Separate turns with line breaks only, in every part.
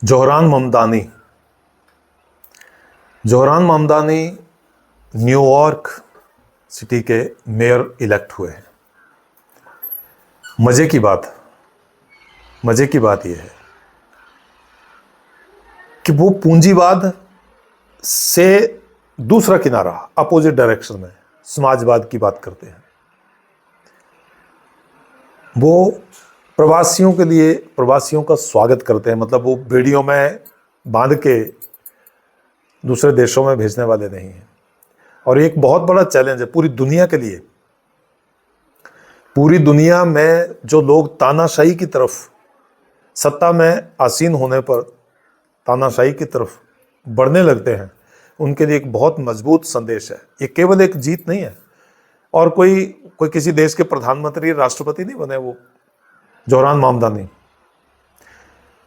Zohran Mamdani. Zohran Mamdani New York city के mayor elect हुए हैं। मजे की बात यह है कि वो पूंजीवाद से दूसरा किनारा, अपोजिट डायरेक्शन में समाजवाद की बात करते हैं। वो प्रवासियों के लिए प्रवासियों का स्वागत करते हैं, मतलब वो बेड़ियों में बांध के दूसरे देशों में भेजने वाले नहीं हैं। और एक बहुत बड़ा चैलेंज है पूरी दुनिया के लिए। पूरी दुनिया में जो लोग तानाशाही की तरफ, सत्ता में आसीन होने पर तानाशाही की तरफ बढ़ने लगते हैं, उनके लिए एक बहुत मजबूत संदेश है। ये केवल एक जीत नहीं है, और कोई किसी देश के प्रधानमंत्री, राष्ट्रपति नहीं बने वो Zohran Mamdani.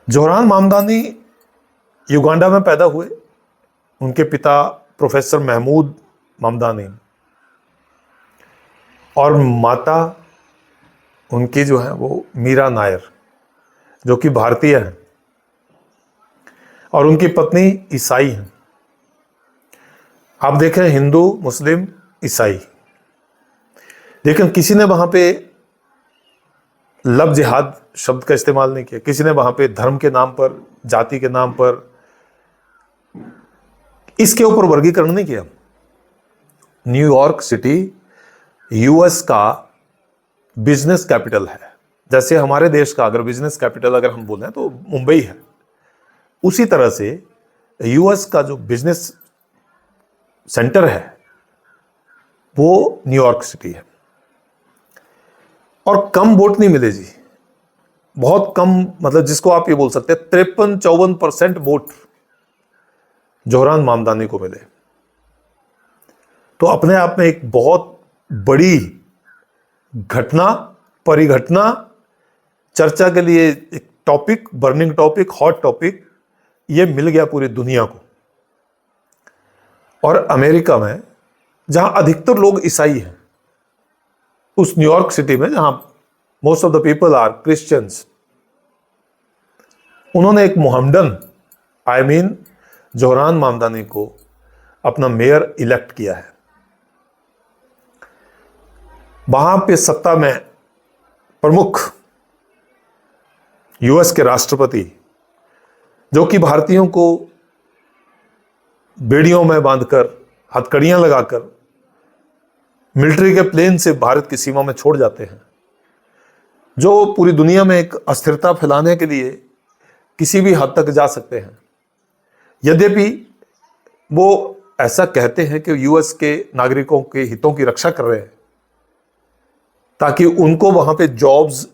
Zohran Mamdani Uganda में पैदा हुए। उनके पिता प्रोफेसर महमूद ममदानी और माता उनकी जो है वो मीरा नायर, जो कि भारतीय हैं, और उनकी पत्नी ईसाई हैं। आप देखें, हिंदू, मुस्लिम, ईसाई। लेकिन किसी ने वहां पे लव जिहाद शब्द का इस्तेमाल नहीं किया। किसी ने वहां पे धर्म के नाम पर, जाति के नाम पर इसके ऊपर वर्गीकरण नहीं किया। न्यूयॉर्क सिटी यूएस का बिजनेस कैपिटल है। जैसे हमारे देश का अगर बिजनेस कैपिटल अगर हम बोलें तो मुंबई है, उसी तरह से यूएस का जो बिजनेस सेंटर है वो न्यूयॉर्क सिटी है। और कम वोट नहीं मिले जी, बहुत कम, मतलब जिसको आप ये बोल सकते हैं 53-54% वोट जोहरान ममदानी को मिले। तो अपने आप में एक बहुत बड़ी घटना, परिघटना, चर्चा के लिए एक topic, burning topic, hot topic ये मिल गया पूरी दुनिया को। और अमेरिका में जहां अधिकतर लोग ईसाई हैं, उस न्यूयॉर्क सिटी में जहां most of the people are Christians, उन्होंने एक मोहम्मडन जोहरान ममदानी को अपना मेयर इलेक्ट किया है। वहां पे सत्ता में प्रमुख यूएस के राष्ट्रपति, जो कि भारतीयों को बेड़ियों में बांधकर, हथकड़ियां लगाकर मिलिट्री के प्लेन से भारत की सीमा में छोड़ जाते हैं, जो पूरी दुनिया में एक अस्थिरता फैलाने के लिए किसी भी हद तक जा सकते हैं। यद्यपि वो ऐसा कहते हैं कि यूएस के नागरिकों के हितों की रक्षा कर रहे हैं, ताकि उनको वहां पे जॉब्स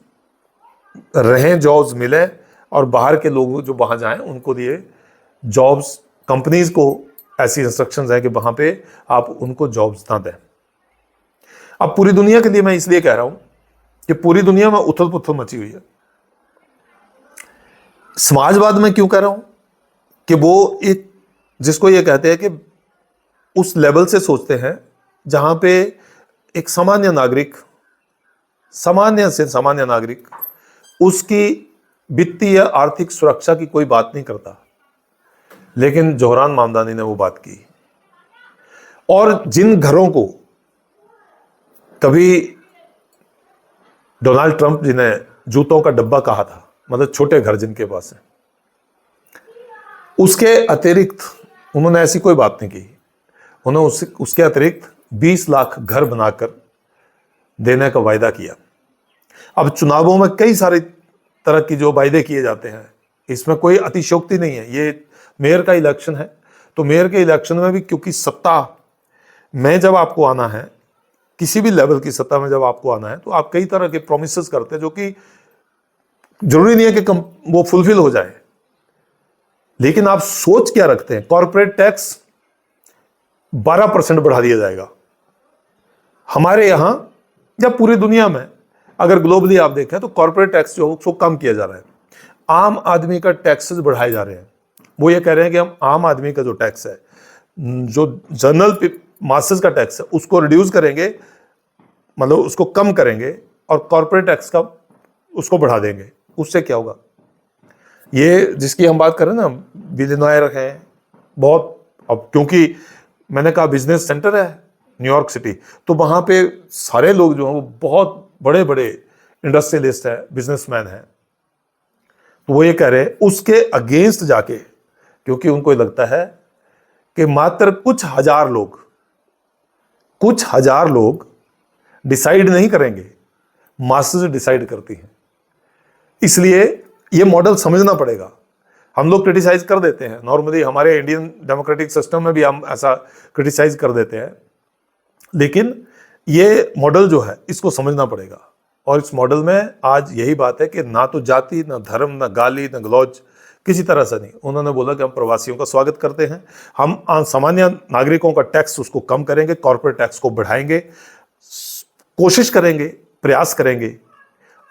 मिले, और बाहर के लोग जो वहां जाएं उनको लिए जॉब्स, कंपनीज को ऐसी इंस्ट्रक्शंस है कि वहां पे आप उनको जॉब्स ना दें। अब पूरी दुनिया के लिए मैं इसलिए कह रहा हूं कि पूरी दुनिया में उथल पुथल मची हुई है। समाजवाद में क्यों कह रहा हूं कि वो एक, जिसको ये कहते हैं कि उस लेवल से सोचते हैं जहां पे एक सामान्य नागरिक, सामान्य से सामान्य नागरिक, उसकी वित्तीय या आर्थिक सुरक्षा की कोई बात नहीं करता। लेकिन जोहरान ममदानी ने वो बात की। और जिन घरों को कभी डोनाल्ड ट्रंप, जिन्हें जूतों का डब्बा कहा था, मतलब छोटे घर जिनके पास है, उसके अतिरिक्त उन्होंने ऐसी कोई बात नहीं की। उन्होंने उसके अतिरिक्त 20 लाख घर बनाकर देने का वायदा किया। अब चुनावों में कई सारे तरह की जो वायदे किए जाते हैं, इसमें कोई अतिशयोक्ति नहीं है। ये मेयर का इलेक्शन है, तो मेयर के इलेक्शन में भी, क्योंकि सत्ता में जब आपको आना है, किसी भी लेवल की सत्ता में जब आपको आना है, तो आप कई तरह के प्रोमिसेस करते हैं, जो कि जरूरी नहीं है कि वो फुलफिल हो जाए। लेकिन आप सोच क्या रखते हैं? कॉर्पोरेट टैक्स 12% बढ़ा दिया जाएगा। हमारे यहां या पूरी दुनिया में अगर ग्लोबली आप देखें तो कॉर्पोरेट टैक्स जो उसको कम किया जा रहा है। आम आदमी का टैक्सेस बढ़ाए जा रहे हैं। वो ये कह रहे हैं कि हम आम आदमी का जो टैक्स है, जो जनरल मासेस का टैक्स है, उसको रिड्यूस करेंगे, मतलब उसको कम करेंगे, और कॉर्पोरेट टैक्स का उसको बढ़ा देंगे। उससे क्या होगा? ये जिसकी हम बात करें ना, बिलियनर हैं बहुत। अब क्योंकि मैंने कहा बिजनेस सेंटर है न्यूयॉर्क सिटी, तो वहाँ पे सारे लोग जो हैं वो बहुत बड़े बड़े इंडस्ट्रियलिस्ट हैं, बिजनेसमैन हैं। तो वो ये कह रहे हैं उसके अगेंस्ट जाके, क्योंकि उनको लगता है कि मात्र कुछ हजार लोग डिसाइड नहीं करेंगे, मासेस डिसाइड करती हैं। इसलिए ये मॉडल समझना पड़ेगा। हम लोग क्रिटिसाइज कर देते हैं नॉर्मली, हमारे इंडियन डेमोक्रेटिक सिस्टम में भी हम ऐसा क्रिटिसाइज कर देते हैं, लेकिन ये मॉडल जो है इसको समझना पड़ेगा। और इस मॉडल में आज यही बात है कि ना तो जाति, ना धर्म, ना गाली, ना गलौज, किसी तरह से नहीं। उन्होंने बोला कि हम प्रवासियों का स्वागत करते हैं, हम सामान्य नागरिकों का टैक्स उसको कम करेंगे, कॉर्पोरेट टैक्स को बढ़ाएंगे, कोशिश करेंगे, प्रयास करेंगे।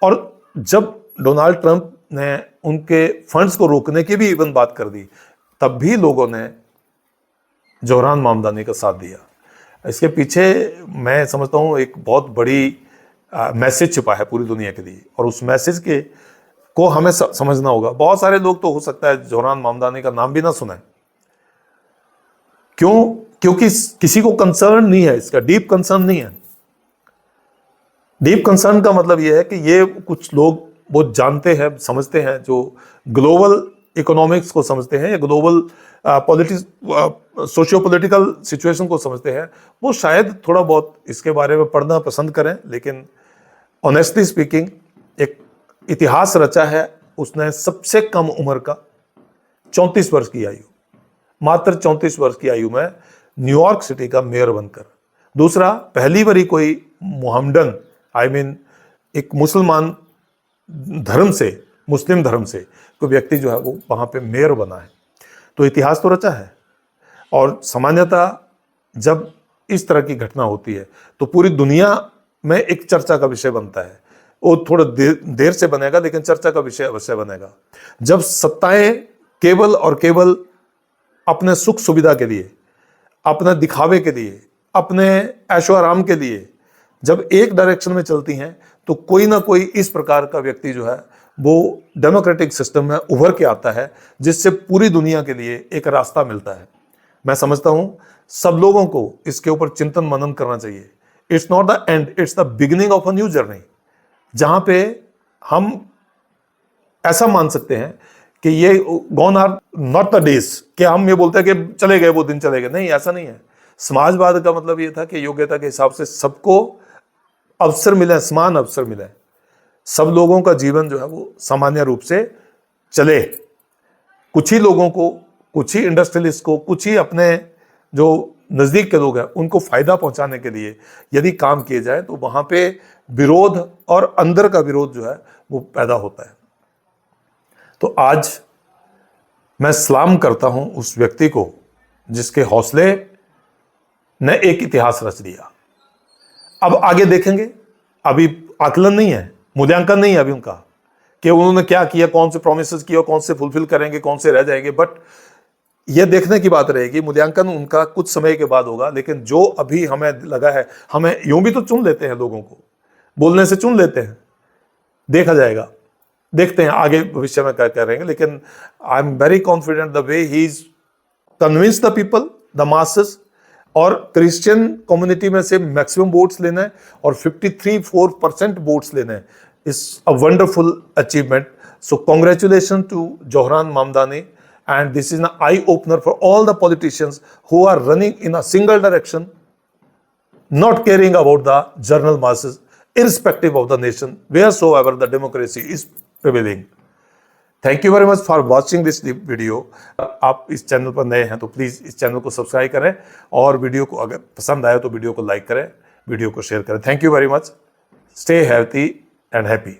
और जब डोनाल्ड ट्रंप ने उनके फंड्स को रोकने की भी इवन बात कर दी, तब भी लोगों ने जोहरान मामदानी का साथ दिया। इसके पीछे मैं समझता हूँ एक बहुत बड़ी मैसेज छुपा है पूरी दुनिया के लिए, और उस मैसेज के को हमें समझना होगा। बहुत सारे लोग तो हो सकता है जोहरान मामदानी का नाम भी ना सुने। क्यों? क्योंकि किसी को कंसर्न नहीं है, इसका डीप कंसर्न नहीं है। डीप कंसर्न का मतलब यह है कि ये कुछ लोग वो जानते हैं, समझते हैं, जो ग्लोबल इकोनॉमिक्स को समझते हैं या ग्लोबल सोशियो पॉलिटिकल सिचुएशन को समझते हैं, वो शायद थोड़ा बहुत इसके बारे में पढ़ना पसंद करें। लेकिन ऑनेस्टली स्पीकिंग, एक इतिहास रचा है उसने सबसे कम उम्र का, 34 वर्ष की आयु, मात्र 34 वर्ष की आयु में न्यूयॉर्क सिटी का मेयर बनकर। दूसरा, पहली बारी कोई मोहम्मडन, एक मुसलमान धर्म से, मुस्लिम धर्म से कोई व्यक्ति जो है वो वहाँ पे मेयर बना है। तो इतिहास तो रचा है। और सामान्यतः जब इस तरह की घटना होती है तो पूरी दुनिया में एक चर्चा का विषय बनता है। वो थोड़ा देर से बनेगा, लेकिन चर्चा का विषय अवश्य बनेगा। जब सत्ताएं केवल और केवल अपने सुख सुविधा के लिए, अपने दिखावे के लिए, अपने ऐशो आराम के लिए जब एक डायरेक्शन में चलती हैं, तो कोई ना कोई इस प्रकार का व्यक्ति जो है वो डेमोक्रेटिक सिस्टम में उभर के आता है, जिससे पूरी दुनिया के लिए एक रास्ता मिलता है। मैं समझता हूं सब लोगों को इसके ऊपर चिंतन मनन करना चाहिए। It's not the end, it's the beginning of a new journey, जहां पे हम ऐसा मान सकते हैं कि ये gone are not the days, कि हम ये बोलते हैं कि चले गए वो दिन, चले गए। नहीं, ऐसा नहीं है। समाजवाद का मतलब ये था कि योग्यता के हिसाब से सबको अवसर मिले, समान अवसर मिले, सब लोगों का जीवन जो है वो सामान्य रूप से चले। कुछ ही लोगों को, कुछ ही इंडस्ट्रियलिस्ट को, कुछ ही अपने जो नज़दीक के लोग हैं उनको फायदा पहुंचाने के लिए यदि काम किए जाए, तो वहां पे विरोध और अंदर का विरोध जो है वो पैदा होता है। तो आज मैं सलाम करता हूं उस व्यक्ति को जिसके हौसले ने एक इतिहास रच दिया। अब आगे देखेंगे, अभी आकलन नहीं है, मूल्यांकन नहीं है अभी उनका कि उन्होंने क्या किया, कौन से प्रोमिसेस किए, कौन से फुलफिल करेंगे, कौन से रह जाएंगे। बट यह देखने की बात रहेगी, मूल्यांकन उनका कुछ समय के बाद होगा। लेकिन जो अभी हमें लगा है, हमें यूं भी तो चुन लेते हैं, लोगों को बोलने से चुन लेते हैं, देखा जाएगा, देखते हैं आगे भविष्य में क्या करेंगे। लेकिन I am very confident the way he is convince the people, the masses. और क्रिश्चियन कम्युनिटी में से मैक्सिमम वोट्स लेना है और 53.4% वोट्स लेना है, is a wonderful achievement. So congratulation to Zohran Mamdani, and this is an eye opener for all the politicians who are running in a single direction, not caring about the general masses, irrespective of the nation, wheresoever the democracy is prevailing. Thank you very much for watching this video. आप इस channel पर नए हैं तो please इस channel को subscribe करें, और वीडियो को अगर पसंद आए तो वीडियो को लाइक करें, वीडियो को शेयर करें। Thank you very much. Stay healthy and happy.